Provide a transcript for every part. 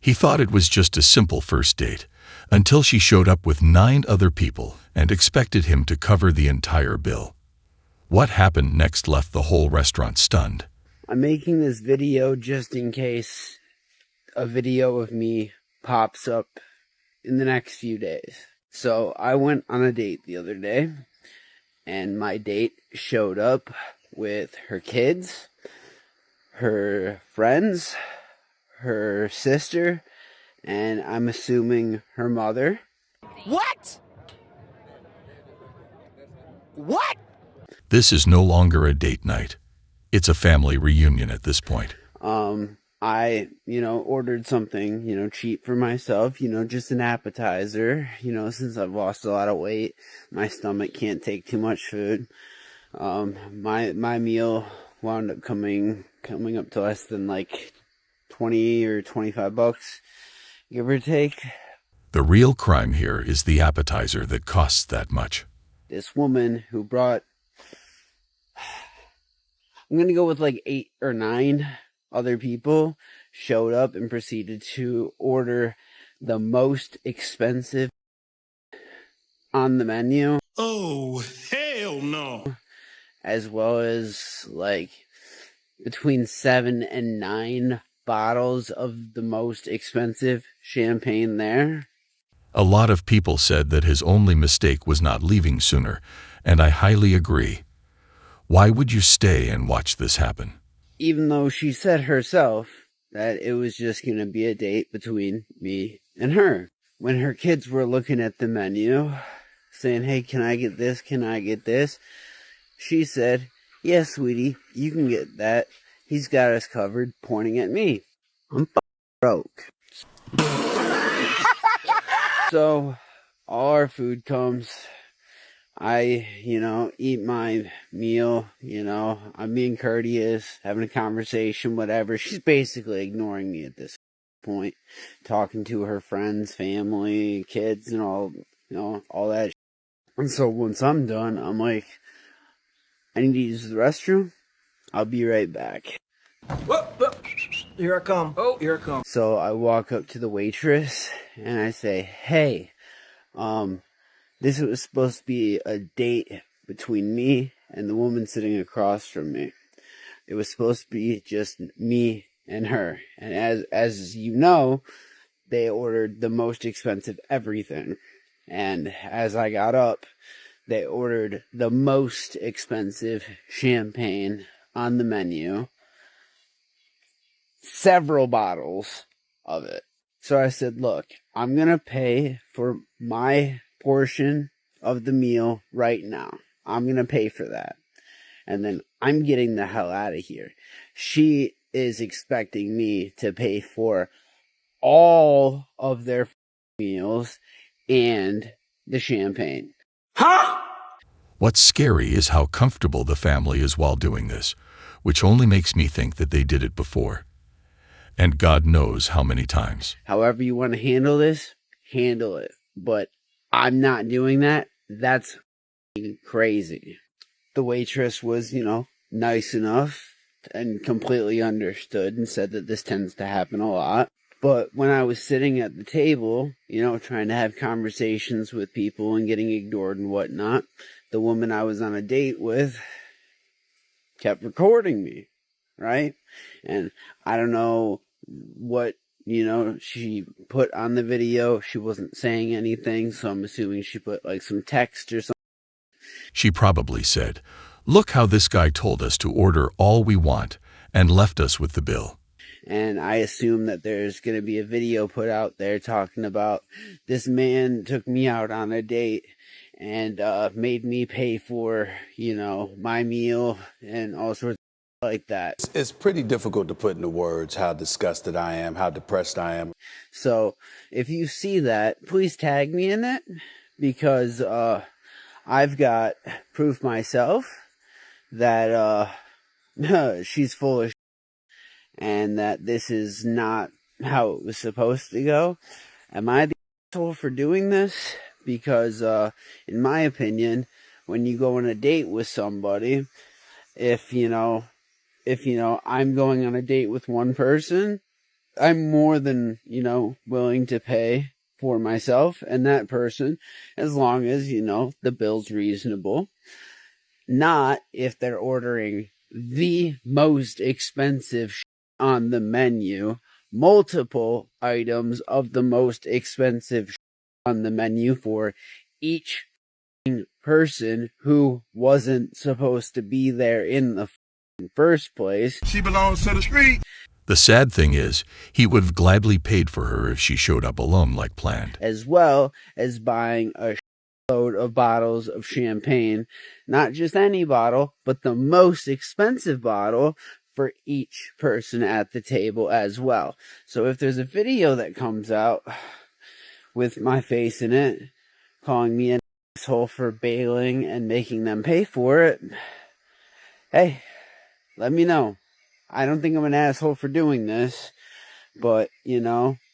He thought it was just a simple first date, until she showed up with 9 other people and expected him to cover the entire bill. What happened next left the whole restaurant stunned. I'm making this video just in case a video of me pops up in the next few days. So I went on a date the other day, and my date showed up with her kids, her friends, her sister, and I'm assuming her mother. What? What? This is no longer a date night. It's a family reunion at this point. I, ordered something, cheap for myself, just an appetizer, since I've lost a lot of weight, my stomach can't take too much food. My meal wound up coming up to less than like 20 or 25 bucks, give or take. The real crime here is the appetizer that costs that much. This woman who brought, I'm going to go with like 8 or 9 other people, showed up and proceeded to order the most expensive on the menu. Oh, hell no. As well as like between 7 and 9 bottles of the most expensive champagne there. A lot of people said that his only mistake was not leaving sooner, and I highly agree. Why would you stay and watch this happen? Even though she said herself that it was just going to be a date between me and her. When her kids were looking at the menu, saying, hey, can I get this? Can I get this? She said, yes, sweetie, you can get that. He's got us covered, pointing at me. I'm broke. So, all our food comes. I, eat my meal, I'm being courteous, having a conversation, whatever. She's basically ignoring me at this point, talking to her friends, family, kids, and all, all that. And so once I'm done, I'm like, I need to use the restroom. I'll be right back. Whoa. Here I come. Oh, here I come. So I walk up to the waitress and I say, hey, this was supposed to be a date between me and the woman sitting across from me. It was supposed to be just me and her. And as you know, they ordered the most expensive everything. And as I got up, they ordered the most expensive champagne on the menu. Several bottles of it. So I said, look, I'm going to pay for my portion of the meal right now. I'm going to pay for that. And then I'm getting the hell out of here. She is expecting me to pay for all of their meals and the champagne. Huh? What's scary is how comfortable the family is while doing this, which only makes me think that they did it before. And God knows how many times. However you want to handle this, handle it. But I'm not doing that. That's crazy. The waitress was, nice enough and completely understood and said that this tends to happen a lot. But when I was sitting at the table, trying to have conversations with people and getting ignored and whatnot, the woman I was on a date with kept recording me, right? And I don't know what she put on the video. She wasn't saying anything, so I'm assuming she put like some text or something. She probably said, look how this guy told us to order all we want and left us with the bill. And I assume that there's going to be a video put out there talking about this man took me out on a date and made me pay for, my meal and all sorts of like that. It's pretty difficult to put into words how disgusted I am, how depressed I am. So if you see that, please tag me in it, because I've got proof myself that she's full of shit and that this is not how it was supposed to go. Am I the asshole for doing this? Because in my opinion, when you go on a date with somebody, if I'm going on a date with one person, I'm more than, willing to pay for myself and that person, as long as, the bill's reasonable. Not if they're ordering the most expensive on the menu, multiple items of the most expensive on the menu for each person who wasn't supposed to be there in the first place. She belongs to the street. The sad thing is, he would have gladly paid for her if she showed up alone like planned. As well as buying a load of bottles of champagne, not just any bottle, but the most expensive bottle for each person at the table as well. So if there's a video that comes out with my face in it, calling me an asshole for bailing and making them pay for it, hey, let me know. I don't think I'm an asshole for doing this, but,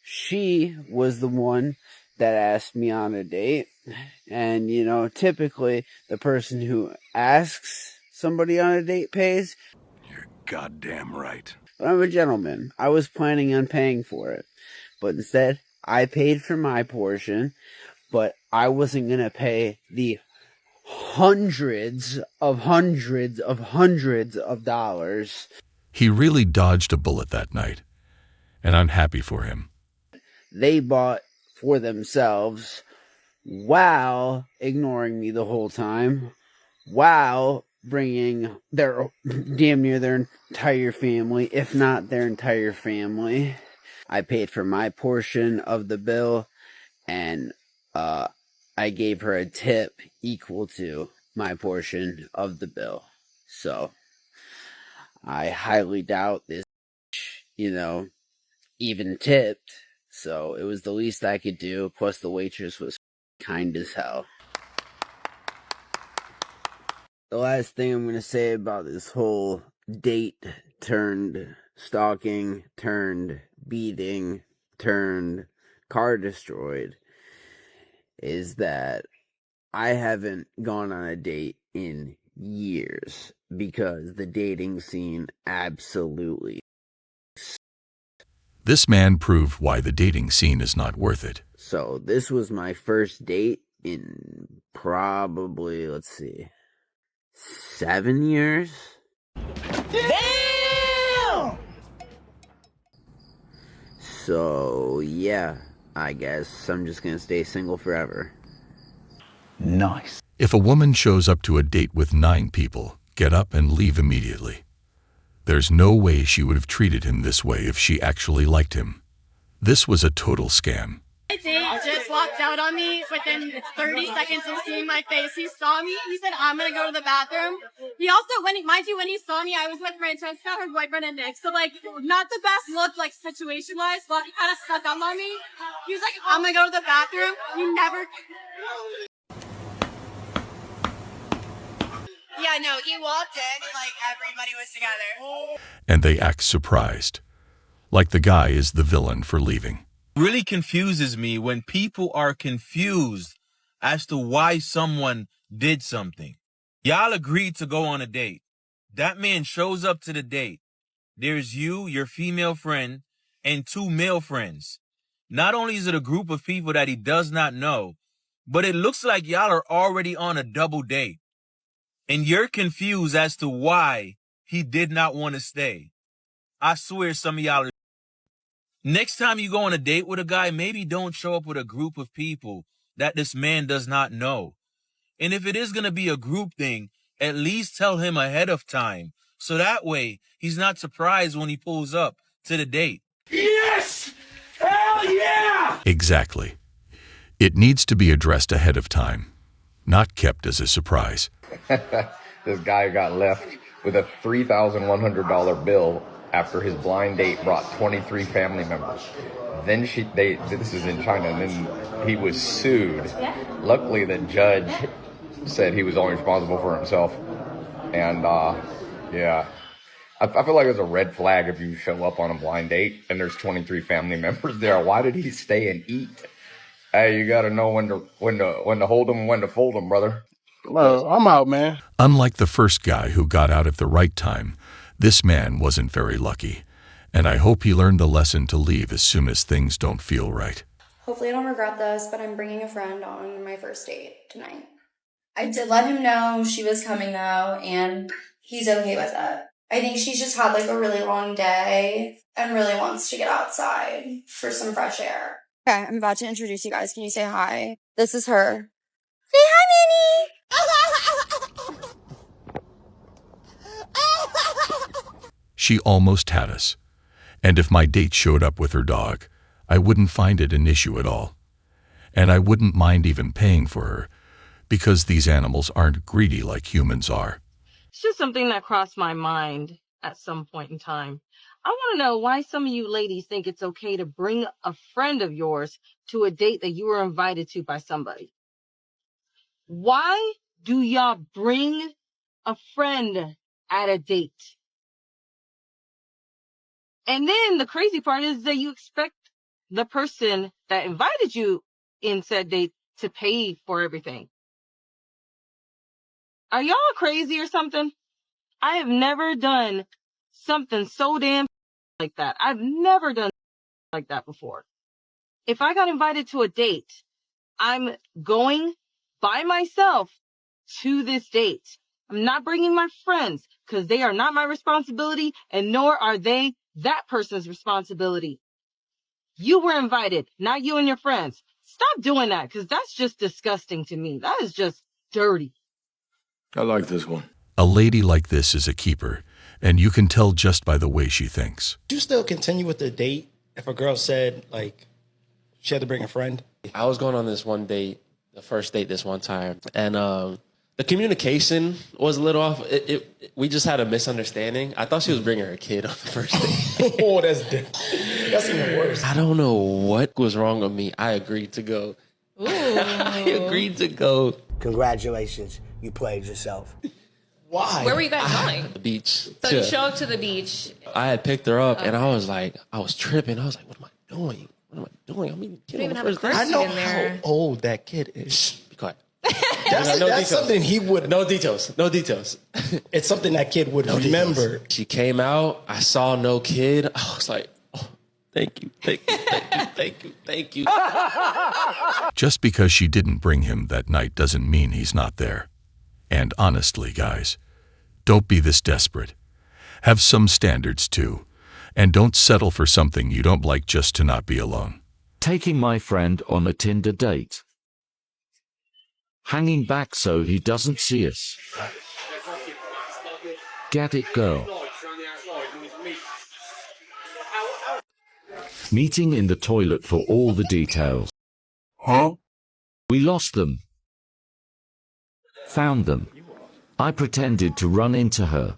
she was the one that asked me on a date. And, typically the person who asks somebody on a date pays. You're goddamn right. But I'm a gentleman. I was planning on paying for it. But instead, I paid for my portion, but I wasn't going to pay the hundreds of dollars. He really dodged a bullet that night, and I'm happy for him. They bought for themselves while ignoring me the whole time, while bringing their damn near their entire family, if not their entire family. I paid for my portion of the bill, and I gave her a tip equal to my portion of the bill. So I highly doubt this, even tipped. So it was the least I could do. Plus the waitress was kind as hell. The last thing I'm going to say about this whole date turned stalking, turned beating, turned car destroyed is that I haven't gone on a date in years because the dating scene absolutely. This man proved why the dating scene is not worth it. So this was my first date in probably, 7 years. Damn! So yeah, I guess I'm just gonna stay single forever. Nice. If a woman shows up to a date with 9 people, get up and leave immediately. There's no way she would have treated him this way if she actually liked him. This was a total scam. My date just walked out on me within 30 seconds of seeing my face. He saw me. He said, I'm going to go to the bathroom. He also, when he saw me, I was with Francesca, her boyfriend, and Nick. So, not the best look, situation-wise, but he kind of stuck up on me. He was like, I'm going to go to the bathroom. You never... Yeah, no, he walked in, everybody was together. And they act surprised, like the guy is the villain for leaving. Really confuses me when people are confused as to why someone did something. Y'all agreed to go on a date. That man shows up to the date. There's you, your female friend, and 2 male friends. Not only is it a group of people that he does not know, but it looks like y'all are already on a double date. And you're confused as to why he did not want to stay. I swear some of y'all are... Next time you go on a date with a guy, maybe don't show up with a group of people that this man does not know. And if it is going to be a group thing, at least tell him ahead of time. So that way, he's not surprised when he pulls up to the date. Yes! Hell yeah! Exactly. It needs to be addressed ahead of time, not kept as a surprise. This guy got left with a $3,100 bill after his blind date brought 23 family members. Then this is in China, and then he was sued. Luckily, the judge said he was only responsible for himself. And, yeah. I feel like it's a red flag if you show up on a blind date and there's 23 family members there. Why did he stay and eat? Hey, you gotta know when to hold them and when to fold them, brother. Well, I'm out, man. Unlike the first guy who got out at the right time, this man wasn't very lucky, And I hope he learned the lesson to leave as soon as things don't feel right. Hopefully I don't regret this, but I'm bringing a friend on my first date tonight. I did let him know she was coming though, and he's okay with it. I think she's just had like a really long day and really wants to get outside for some fresh air. Okay, I'm about to introduce you guys. Can you say hi? This is her. Say hi, Manny! She almost had us. And if my date showed up with her dog, I wouldn't find it an issue at all. And I wouldn't mind even paying for her, because these animals aren't greedy like humans are. It's just something that crossed my mind at some point in time. I want to know why some of you ladies think it's okay to bring a friend of yours to a date that you were invited to by somebody. Why do y'all bring a friend at a date? And then the crazy part is that you expect the person that invited you in said date to pay for everything. Are y'all crazy or something? I have never done something so damn like that. I've never done like that before. If I got invited to a date, I'm going by myself to this date. I'm not bringing my friends because they are not my responsibility, and nor are they that person's responsibility. You were invited, not you and your friends. Stop doing that, because that's just disgusting to me. That is just dirty. I like this one. A lady like this is a keeper, and you can tell just by the way she thinks. Do you still continue with the date if a girl said, like, she had to bring a friend? I was going on this one date, the first date this one time, and the communication was a little off. We just had a misunderstanding. I thought she was bringing her kid on the first date. Oh, that's even worse. I don't know what was wrong with me. I agreed to go. Ooh. I agreed to go. Congratulations, you played yourself. Why? Where were you guys going? The beach. So you show up to the beach. I had picked her up, and I was like, I was tripping. I was like, what am I doing? What am I doing? I mean, You don't even have a car I seat know in there. how old that kid is. Shh, be quiet. That's something he would. No details. No details. It's something that kid would remember. She came out. I saw no kid. I was like, oh, thank you, thank you, thank you, thank you, thank you. Just because she didn't bring him that night doesn't mean he's not there. And honestly, guys, don't be this desperate. Have some standards too. And don't settle for something you don't like just to not be alone. Taking my friend on a Tinder date. Hanging back so he doesn't see us. Get it, girl. Meeting in the toilet for all the details. Huh? We lost them. Found them. I pretended to run into her.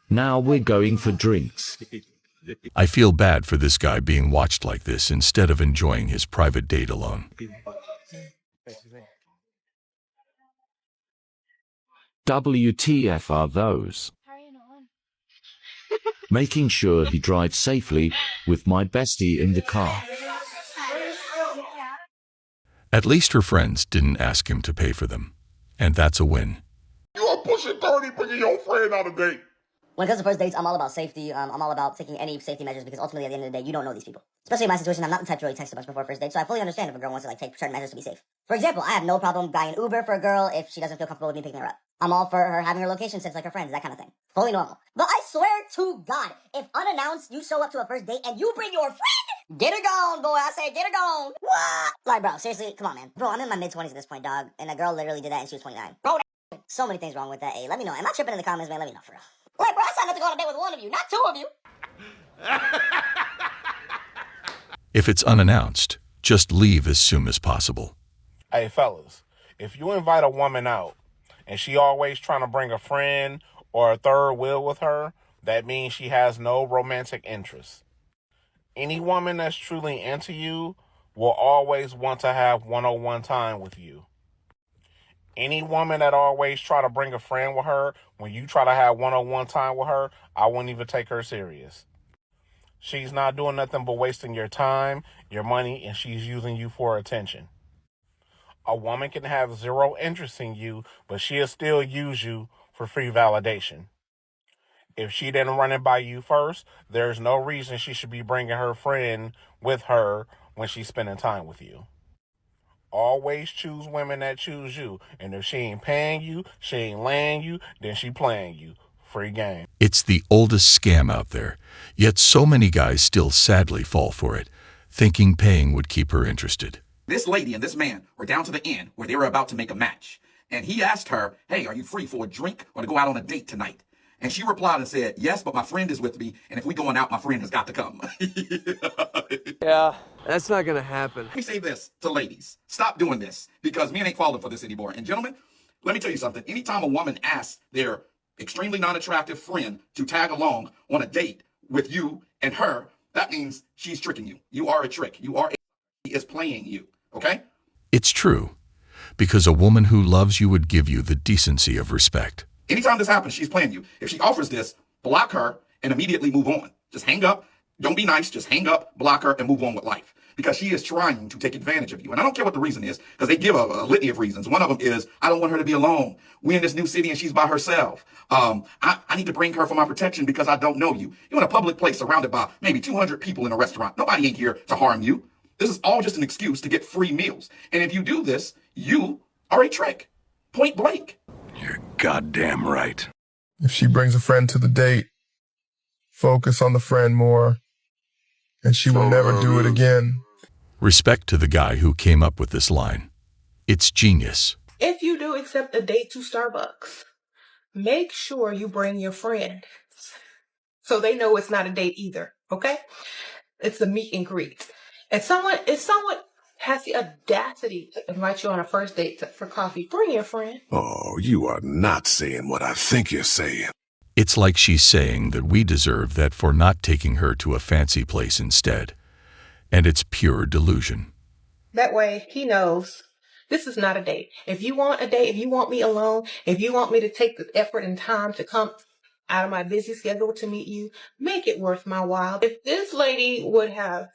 Now we're going for drinks. I feel bad for this guy being watched like this instead of enjoying his private date alone. WTF are those? Making sure he drives safely with my bestie in the car. At least her friends didn't ask him to pay for them. And that's a win. You are pushing 30, bringing your friend on a date. When it comes to first dates, I'm all about safety. I'm all about taking any safety measures because ultimately at the end of the day, you don't know these people. Especially in my situation, I'm not the type to really text a bunch before first date, so I fully understand if a girl wants to take certain measures to be safe. For example, I have no problem buying an Uber for a girl if she doesn't feel comfortable with me picking her up. I'm all for her having her location since like her friends, that kind of thing. Fully normal. But I swear to God, if unannounced you show up to a first date and you bring your friend, get her gone, boy. I say get her gone. What? Like, bro, seriously, come on, man. Bro, I'm in my mid-20s at this point, dog, and a girl literally did that and she was 29. Bro, so many things wrong with that. Hey, let me know. Am I tripping in the comments, man? Let me know, for real. Wait, bro, I signed up to go on a date with one of you, not two of you. If it's unannounced, just leave as soon as possible. Hey, fellas, if you invite a woman out and she always trying to bring a friend or a third wheel with her, that means she has no romantic interest. Any woman that's truly into you will always want to have one-on-one time with you. Any woman that always try to bring a friend with her, when you try to have one-on-one time with her, I wouldn't even take her serious. She's not doing nothing but wasting your time, your money, and she's using you for attention. A woman can have zero interest in you, but she'll still use you for free validation. If she didn't run it by you first, there's no reason she should be bringing her friend with her when she's spending time with you. Always choose women that choose you. And if she ain't paying you, she ain't laying you, then she playing you. Free game. It's the oldest scam out there, yet so many guys still sadly fall for it, thinking paying would keep her interested. This lady and this man were down to the end where they were about to make a match. And he asked her, hey, are you free for a drink or to go out on a date tonight? And she replied and said, yes, but my friend is with me. And if we going out, my friend has got to come. Yeah, that's not going to happen. Let me say this to ladies. Stop doing this because men ain't falling for this anymore. And gentlemen, let me tell you something. Anytime a woman asks their extremely non-attractive friend to tag along on a date with you and her, that means she's tricking you. You are a trick. He is playing you. Okay? It's true, because a woman who loves you would give you the decency of respect. Anytime this happens, she's playing you. If she offers this, block her and immediately move on. Just hang up. Don't be nice. Just hang up, block her, and move on with life. Because she is trying to take advantage of you. And I don't care what the reason is, because they give a litany of reasons. One of them is, I don't want her to be alone. We're in this new city and she's by herself. I need to bring her for my protection because I don't know you. You're in a public place surrounded by maybe 200 people in a restaurant. Nobody ain't here to harm you. This is all just an excuse to get free meals. And if you do this, you are a trick. Point blank. You're goddamn right. If she brings a friend to the date, focus on the friend more, and she will never do it again. Respect to the guy who came up with this line. It's genius. If you do accept a date to Starbucks, make sure you bring your friend so they know it's not a date either, okay? It's a meet and greet. If someone has the audacity to invite you on a first date for coffee, bring your friend. Oh, you are not saying what I think you're saying. It's like she's saying that we deserve that for not taking her to a fancy place instead. And it's pure delusion. That way he knows this is not a date. If you want a date, if you want me alone, if you want me to take the effort and time to come out of my busy schedule to meet you, make it worth my while. If this lady would have,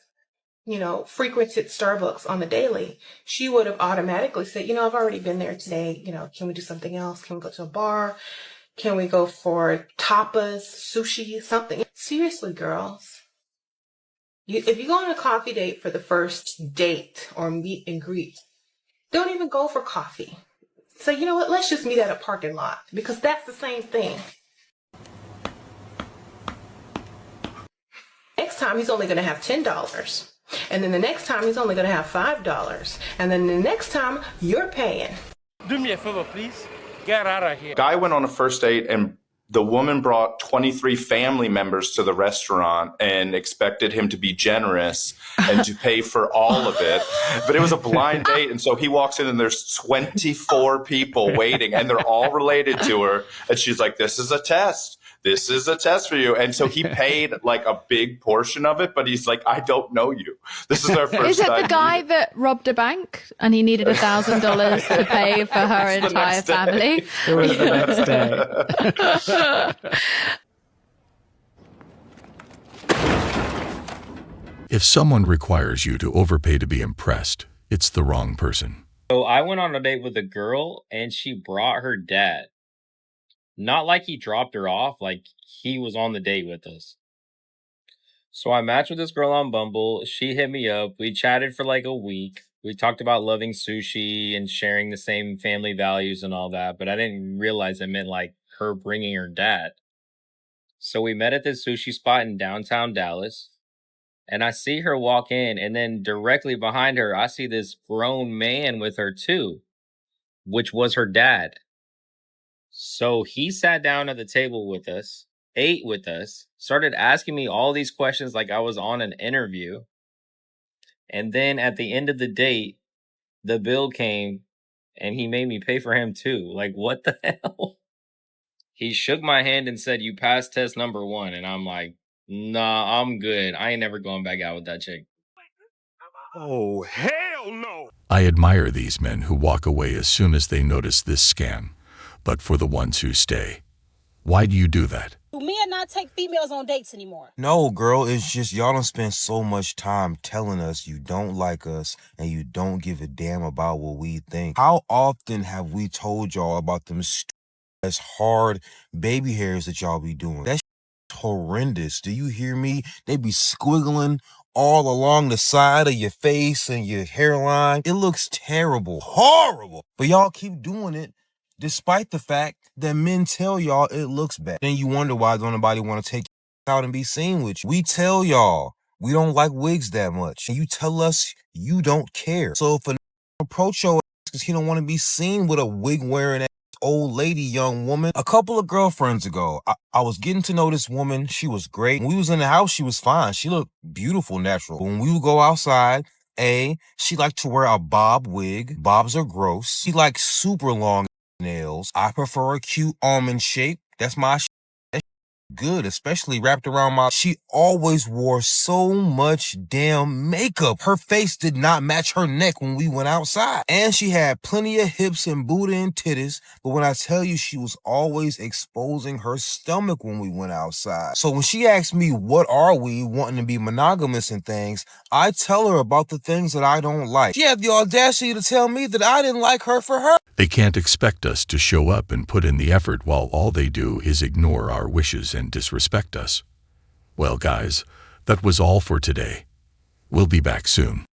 frequented Starbucks on the daily, she would have automatically said, I've already been there today. Can we do something else? Can we go to a bar? Can we go for tapas, sushi, something? Seriously, girls. If you go on a coffee date for the first date or meet and greet, don't even go for coffee. So you know what? Let's just meet at a parking lot because that's the same thing. Next time he's only going to have $10. And then the next time he's only going to have $5. And then the next time you're paying. Do me a favor, please. Get out of here. Guy went on a first date and the woman brought 23 family members to the restaurant and expected him to be generous and to pay for all of it. But it was a blind date. And so he walks in and there's 24 people waiting and they're all related to her. And she's like, this is a test. This is a test for you. And so he paid like a big portion of it, but he's like, I don't know you. This is our first time. Is it the guy that robbed a bank and he needed $1,000 to pay for her entire family? It was the next day. If someone requires you to overpay to be impressed, it's the wrong person. So I went on a date with a girl and she brought her dad. Not like he dropped her off, like he was on the date with us. So I matched with this girl on Bumble. She hit me up. We chatted for like a week. We talked about loving sushi and sharing the same family values and all that. But I didn't realize it meant like her bringing her dad. So we met at this sushi spot in downtown Dallas. And I see her walk in. And then directly behind her, I see this grown man with her too, which was her dad. So he sat down at the table with us, ate with us, started asking me all these questions like I was on an interview. And then at the end of the date, the bill came and he made me pay for him too. Like, what the hell? He shook my hand and said, you passed test number 1. And I'm like, nah, I'm good. I ain't never going back out with that chick. Oh, hell no! I admire these men who walk away as soon as they notice this scam. But for the ones who stay, why do you do that? Men not take females on dates anymore. No, girl, it's just y'all don't spend so much time telling us you don't like us and you don't give a damn about what we think. How often have we told y'all about them hard baby hairs that y'all be doing? That horrendous. Do you hear me? They be squiggling all along the side of your face and your hairline. It looks terrible, horrible. But y'all keep doing it despite the fact that men tell y'all it looks bad. Then you wonder why don't nobody want to take you out and be seen with you. We tell y'all we don't like wigs that much. And you tell us you don't care. So if a approach your ass because he don't want to be seen with a wig wearing old lady, young woman. A couple of girlfriends ago, I was getting to know this woman. She was great. When we was in the house, she was fine. She looked beautiful, natural. But when we would go outside, she liked to wear a bob wig. Bobs are gross. She liked super long nails. I prefer a cute almond shape. That's my good, especially wrapped around my... She always wore so much damn makeup. Her face did not match her neck when we went outside. And she had plenty of hips and booty and titties, but when I tell you, she was always exposing her stomach when we went outside. So when she asked me, what are we, wanting to be monogamous and things, I tell her about the things that I don't like. She had the audacity to tell me that I didn't like her for her. They can't expect us to show up and put in the effort while all they do is ignore our wishes and disrespect us. Well, guys, that was all for today. We'll be back soon.